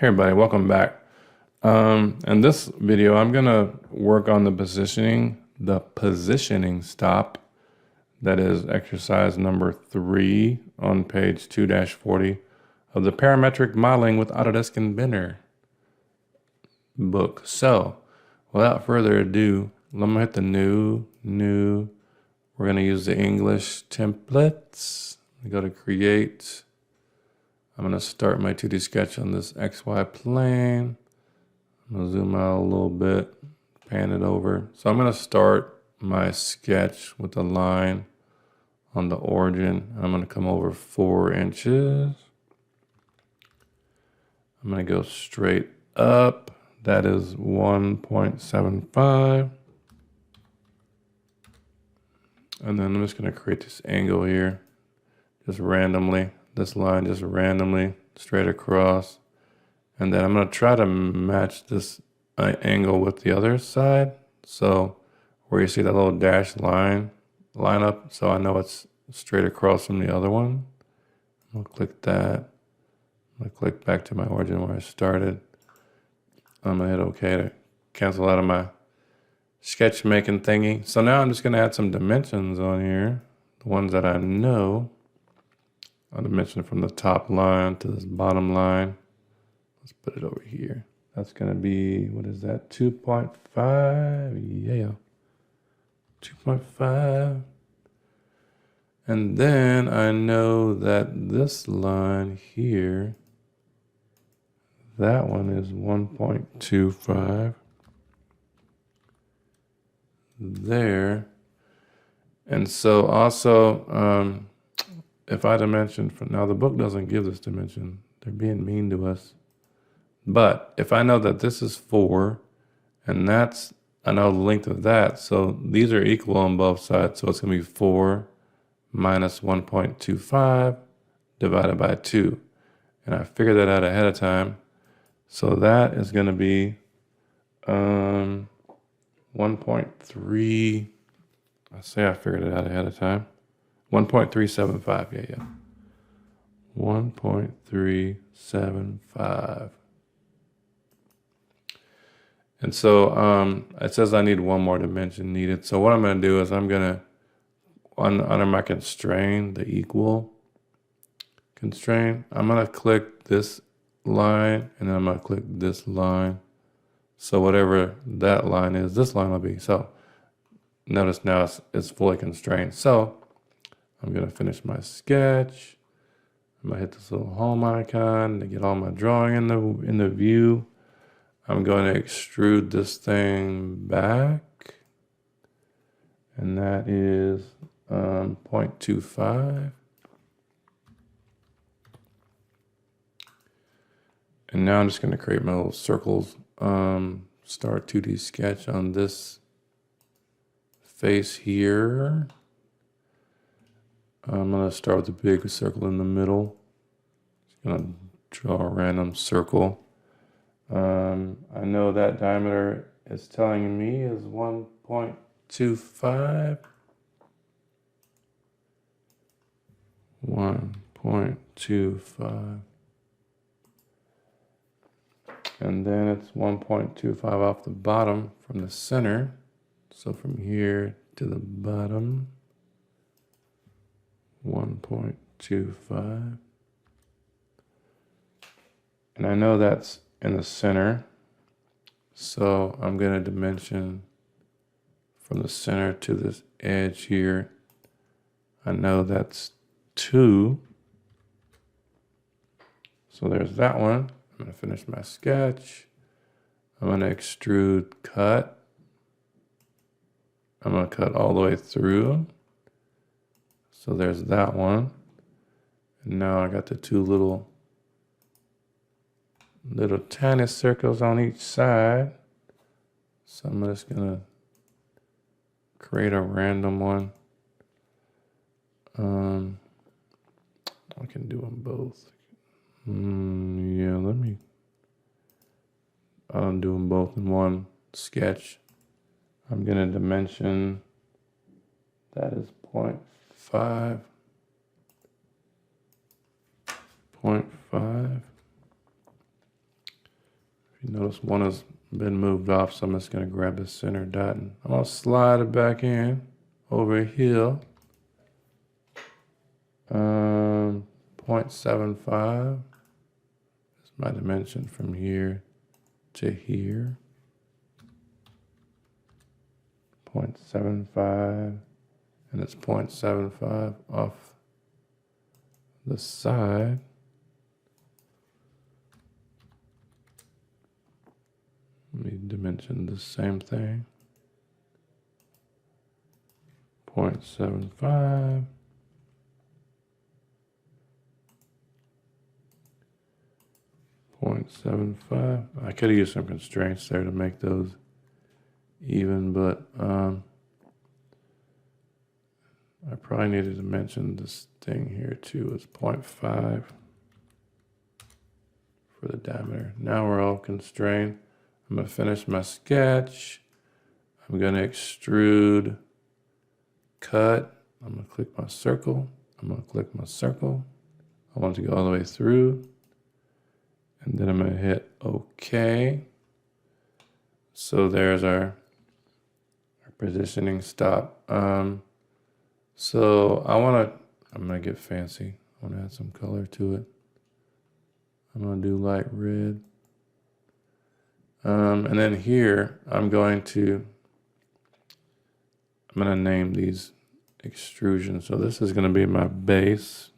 Hey everybody, welcome back. In this video, I'm gonna work on the positioning stop. That is exercise number 3 on page 2-40 of the Parametric Modeling with Autodesk Inventor book. So, without further ado, I'm gonna hit the new. We're gonna use the English templates. Go to create. I'm going to start my 2D sketch on this XY plane. I'm going to zoom out a little bit, pan it over. So I'm going to start my sketch with a line on the origin. I'm going to come over 4 inches. I'm going to go straight up. That is 1.75. And then I'm just going to create this angle here, just randomly. This line just randomly straight across. And then I'm going to try to match this angle with the other side. So where you see that little dashed line up, so I know it's straight across from the other one. I'll click that. I'm going to click back to my origin where I started. I'm going to hit OK to cancel out of my sketch making thingy. So now I'm just going to add some dimensions on here, the ones that I know. I'll dimension from the top line to this bottom line. Let's put it over here. That's going to be, what is that, 2.5? Yeah, 2.5. And then I know that this line here, that one is 1.25. There. And so also, if I dimension from now, the book doesn't give this dimension. They're being mean to us. But if I know that this is 4, and that's, I know the length of that, so these are equal on both sides. So it's going to be 4 minus 1.25 divided by 2. And I figured that out ahead of time. So that is going to be 1.3. I say I figured it out ahead of time. 1.375, yeah. 1.375. And so it says I need one more dimension needed. So what I'm going to do is I'm going to, under my constraint, the equal constraint, I'm going to click this line, and then I'm going to click this line. So whatever that line is, this line will be. So notice now it's fully constrained. So I'm going to finish my sketch. I'm going to hit this little home icon to get all my drawing in the view. I'm going to extrude this thing back. And that is 0.25. And now I'm just going to create my little circles. Start 2D sketch on this face here. I'm going to start with the big circle in the middle. Just going to draw a random circle. I know that diameter is telling me is 1.25. 1.25. And then it's 1.25 off the bottom from the center. So from here to the bottom. 1.25. And I know that's in the center. So I'm going to dimension from the center to this edge here. I know that's 2. So there's that one. I'm going to finish my sketch. I'm going to extrude cut. I'm going to cut all the way through. So there's that one. And now I got the 2 little tiny circles on each side. So I'm just going to create a random one. I can do them both. Yeah, I'll do them both in one sketch. I'm going to dimension, that is 0.5. 0.5. Notice one has been moved off, so I'm just going to grab the center dot and I'm going to slide it back in over here. 0.75 is my dimension from here to here. 0.75, and it's 0.75 off the side. Let me dimension the same thing. 0.75. 0.75. I could have used some constraints there to make those even, but I probably needed to mention this thing here too is 0.5 for the diameter. Now we're all constrained. I'm going to finish my sketch. I'm going to extrude, cut. I'm going to click my circle. I'm going to click my circle. I want it to go all the way through. And then I'm going to hit OK. So there's our positioning stop. So I'm going to get fancy. I want to add some color to it. I'm going to do light red. And then here, I'm going to name these extrusions. So this is going to be my base,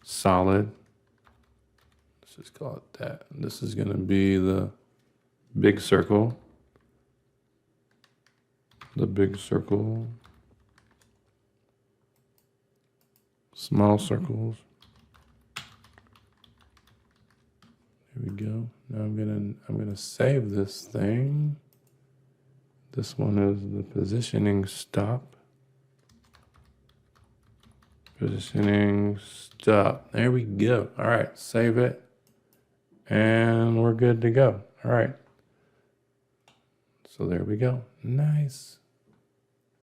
solid. Let's just call it that. This is going to be the big circle. The big circle. Small circles. Here we go. Now I'm gonna save this thing. This one is the positioning stop. Positioning stop. There we go. All right, save it. And we're good to go. All right. So there we go. Nice.